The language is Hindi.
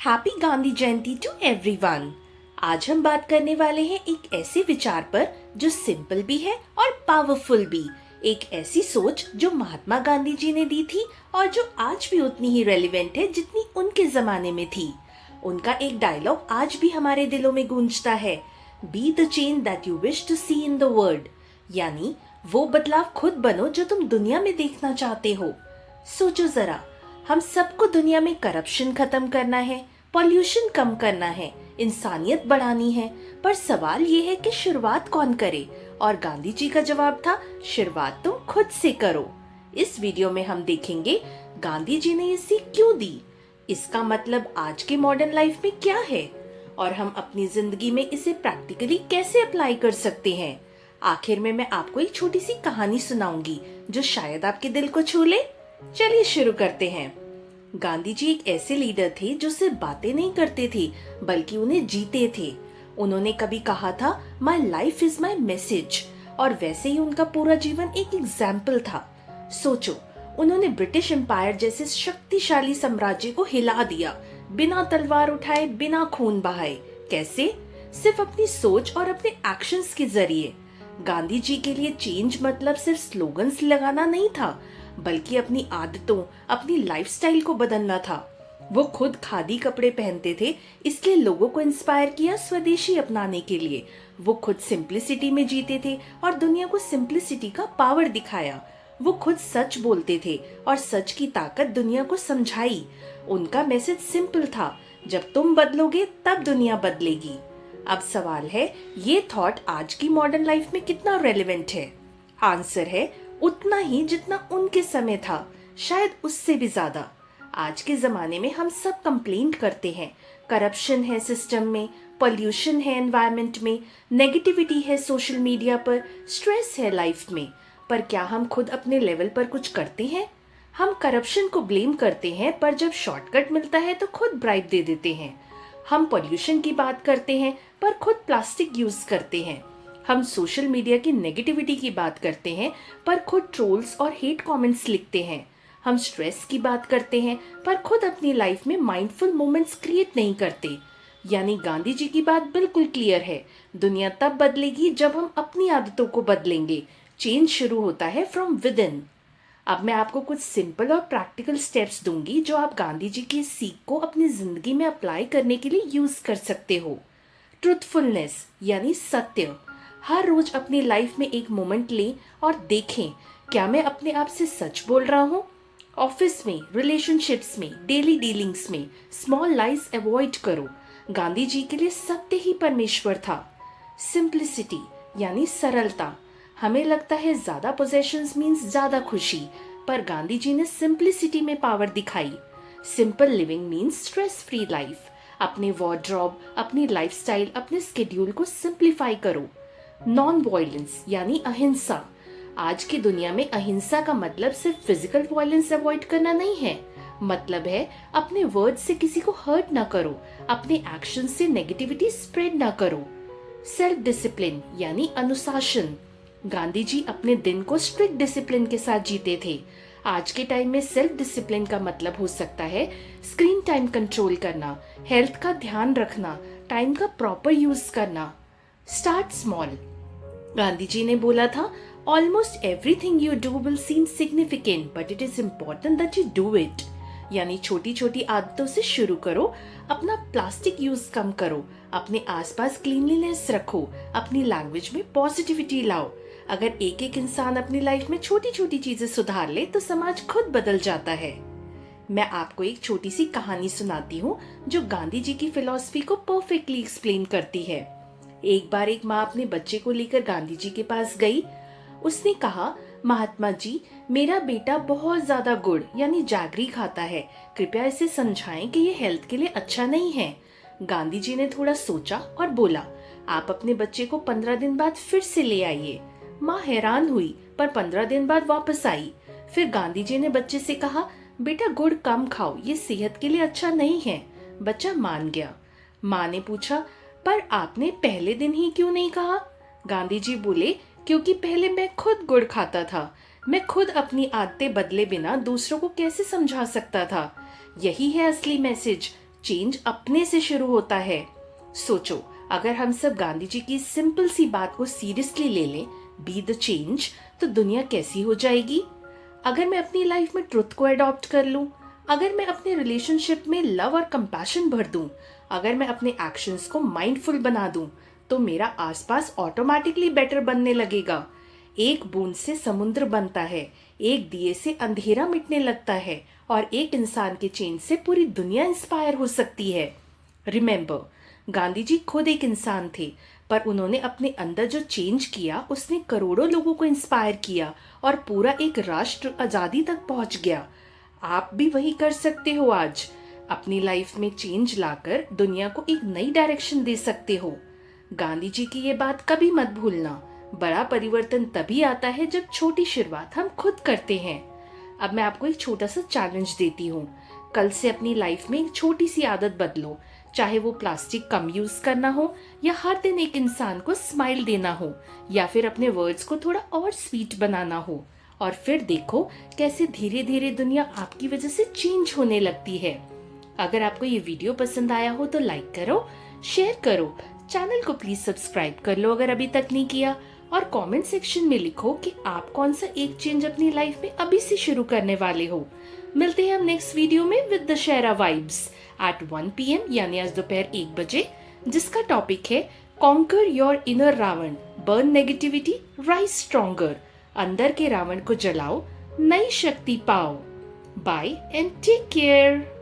Happy Gandhi Jayanti to everyone. आज हम बात करने वाले हैं एक ऐसे विचार पर जो सिंपल भी है और पावरफुल भी। एक ऐसी सोच जो महात्मा गांधी जी ने दी थी और जो आज भी उतनी ही रेलेवेंट है जितनी उनके जमाने में थी। उनका एक डायलॉग आज भी हमारे दिलों में गूंजता है, be the change that you wish to see in the world. यानी वो बदलाव खुद बनो जो तुम दुनिया में देखना चाहते हो। सोचो जरा, हम सबको दुनिया में करप्शन खत्म करना है, पॉल्यूशन कम करना है, इंसानियत बढ़ानी है, पर सवाल ये है कि शुरुआत कौन करे। और गांधी जी का जवाब था, शुरुआत तुम खुद से करो। इस वीडियो में हम देखेंगे गांधी जी ने ये सीख क्यों दी, इसका मतलब आज के मॉडर्न लाइफ में क्या है और हम अपनी जिंदगी में इसे प्रैक्टिकली कैसे अप्लाई कर सकते हैं। आखिर में मैं आपको एक छोटी सी कहानी सुनाऊंगी जो शायद आपके दिल को छू ले। चलिए शुरू करते हैं। गांधी जी एक ऐसे लीडर थे जो सिर्फ बातें नहीं करते थे बल्कि उन्हें जीते थे। उन्होंने कभी कहा था, my life is my message, और वैसे ही उनका पूरा जीवन एक एग्जाम्पल था। सोचो, उन्होंने ब्रिटिश एम्पायर जैसे शक्तिशाली साम्राज्य को हिला दिया, बिना तलवार उठाए, बिना खून बहाए। कैसे? सिर्फ अपनी सोच और अपने एक्शंस के जरिए। गांधी जी के लिए चेंज मतलब सिर्फ स्लोगन्स लगाना नहीं था, बल्कि अपनी आदतों, अपनी लाइफस्टाइल को बदलना था। वो खुद खादी कपड़े पहनते थे, इसलिए लोगों को इंस्पायर किया स्वदेशी अपनाने के लिए। वो खुद सिंप्लिसिटी में जीते थे और दुनिया को सिंप्लिसिटी का पावर दिखाया। वो खुद सच बोलते थे और सच की ताकत दुनिया को समझाई। उनका मैसेज सिंपल था, जब तुम बदलोगे तब दुनिया बदलेगी। अब सवाल है, ये थॉट आज की मॉडर्न लाइफ में कितना रेलेवेंट है? आंसर है, उतना ही जितना उनके समय था, शायद उससे भी ज्यादा। आज के जमाने में हम सब कंप्लेंट करते हैं, करप्शन है सिस्टम में, पोल्यूशन है एनवायरनमेंट में, नेगेटिविटी है सोशल मीडिया पर, स्ट्रेस है लाइफ में। पर क्या हम खुद अपने लेवल पर कुछ करते हैं? हम करप्शन को ब्लेम करते हैं, पर जब शॉर्टकट मिलता है तो खुद ब्राइब दे देते हैं। हम पोल्यूशन की बात करते हैं, पर खुद प्लास्टिक यूज करते हैं। हम सोशल मीडिया की नेगेटिविटी की बात करते हैं, पर खुद ट्रोल्स और हेट कमेंट्स लिखते हैं। हम स्ट्रेस की बात करते हैं, पर खुद अपनी लाइफ में माइंडफुल मोमेंट्स क्रिएट नहीं करते। यानी गांधी जी की बात बिल्कुल क्लियर है, दुनिया तब बदलेगी जब हम अपनी आदतों को बदलेंगे। चेंज शुरू होता है फ्रॉम विद इन। अब मैं आपको कुछ सिंपल और प्रैक्टिकल स्टेप्स दूंगी जो आप गांधी जी की सीख को अपनी जिंदगी में अप्लाई करने के लिए यूज कर सकते हो। ट्रुथफुलनेस यानी सत्य। हर रोज अपनी लाइफ में एक मोमेंट लें और देखें, क्या मैं अपने आप से सच बोल रहा हूँ? ऑफिस में, रिलेशनशिप्स में, डेली डीलिंग्स में स्मॉल लाइज अवॉइड करो। गांधी जी के लिए सत्य ही परमेश्वर था। सिंप्लिसिटी यानी सरलता। हमें लगता है ज्यादा पोजेशंस मीन्स ज्यादा खुशी, पर गांधी जी ने सिंप्लिसिटी में पावर दिखाई। Simple living means stress free life. अपने वार्डरोब, अपनी लाइफस्टाइल, अपने स्केड्यूल को सिंप्लीफाई करो। नॉन वायलेंस यानी अहिंसा। आज की दुनिया में अहिंसा का मतलब सिर्फ फिजिकल वायलेंस अवॉइड करना नहीं है, मतलब है अपने वर्ड से किसी को हर्ट ना करो, अपने एक्शन से नेगेटिविटी स्प्रेड ना करो। सेल्फ डिसिप्लिन यानी अनुशासन। गांधी जी अपने दिन को स्ट्रिक्ट डिसिप्लिन के साथ जीते थे। आज के टाइम में सेल्फ डिसिप्लिन का मतलब हो सकता है स्क्रीन टाइम कंट्रोल करना, हेल्थ का ध्यान रखना, टाइम का प्रॉपर यूज करना। Start small. गांधी जी ने बोला था, almost everything you do will seem significant but it is important that you do it. यानी छोटी छोटी आदतों से शुरू करो। अपना प्लास्टिक यूज कम करो, अपने आसपास क्लीनलीनेस रखो, अपनी लैंग्वेज में पॉजिटिविटी लाओ। अगर एक एक इंसान अपनी लाइफ में छोटी छोटी चीजें सुधार ले तो समाज खुद बदल जाता है। मैं आपको एक छोटी सी कहानी सुनाती हूँ जो गांधी जी की फिलॉसफी को परफेक्टली एक्सप्लेन करती है। एक बार एक माँ अपने बच्चे को लेकर गांधी जी के पास गई। उसने कहा, महात्मा जी, मेरा बेटा बहुत ज्यादा गुड़ यानी जैगरी खाता है, कृपया इसे समझाएं कि ये हेल्थ के लिए अच्छा नहीं है। गांधी जी ने थोड़ा सोचा और बोला, आप अपने बच्चे को 15 दिन बाद फिर से ले आइए। माँ हैरान हुई, पर 15 दिन बाद वापस आई। फिर गांधी जी ने बच्चे से कहा, बेटा गुड़ कम खाओ, ये सेहत के लिए अच्छा नहीं है। बच्चा मान गया। माँ ने पूछा, पर आपने पहले दिन ही क्यों नहीं कहा? गांधी जी बोले, क्योंकि पहले मैं खुद गुड़ खाता था। मैं खुद अपनी आदतें बदले बिना दूसरों को कैसे समझा सकता था। यही है असली मैसेज, चेंज अपने से शुरू होता है। सोचो, अगर हम सब गांधी जी की सिंपल सी बात को सीरियसली ले लें, बी द चेंज, तो दुनिया कैसी हो जाएगी। अगर मैं अपनी लाइफ में ट्रुथ को अडॉप्ट कर लूं, अगर मैं अपने रिलेशनशिप में लव और कंपैशन भर दूं, अगर मैं अपने एक्शंस को माइंडफुल बना दूं, तो मेरा आसपास ऑटोमेटिकली बेटर बनने लगेगा। एक बूंद से समुद्र बनता है, एक दिए से अंधेरा मिटने लगता है, और एक इंसान के चेंज से पूरी दुनिया इंस्पायर हो सकती है। रिमेंबर, गांधी जी खुद एक इंसान थे, पर उन्होंने अपने अंदर जो चेंज किया उसने करोड़ों लोगों को इंस्पायर किया और पूरा एक राष्ट्र आजादी तक पहुंच गया। आप भी वही कर सकते हो। आज अपनी लाइफ में चेंज लाकर दुनिया को एक नई डायरेक्शन दे सकते हो। गांधी जी की ये बात कभी मत भूलना, बड़ा परिवर्तन तभी आता है जब छोटी शुरुआत हम खुद करते हैं। अब मैं आपको एक छोटा सा चैलेंज देती हूँ। कल से अपनी लाइफ में एक छोटी सी आदत बदलो, चाहे वो प्लास्टिक कम यूज करना हो, या हर दिन एक इंसान को स्माइल देना हो, या फिर अपने वर्ड्स को थोड़ा और स्वीट बनाना हो। और फिर देखो कैसे धीरे धीरे दुनिया आपकी वजह से चेंज होने लगती है। अगर आपको ये वीडियो पसंद आया हो तो लाइक करो, शेयर करो, चैनल को प्लीज सब्सक्राइब कर लो अगर अभी तक नहीं किया, और कमेंट सेक्शन में लिखो कि आप कौन सा एक चेंज अपनी लाइफ में अभी से शुरू करने वाले हो। मिलते हैं हम नेक्स्ट वीडियो में with Dussehra vibes at 1 PM, यानी आज दोपहर 1 बजे, जिसका टॉपिक है conquer your inner Ravan, burn negativity, rise stronger. अंदर के रावण को जलाओ, नई शक्ति पाओ। Bye and take care.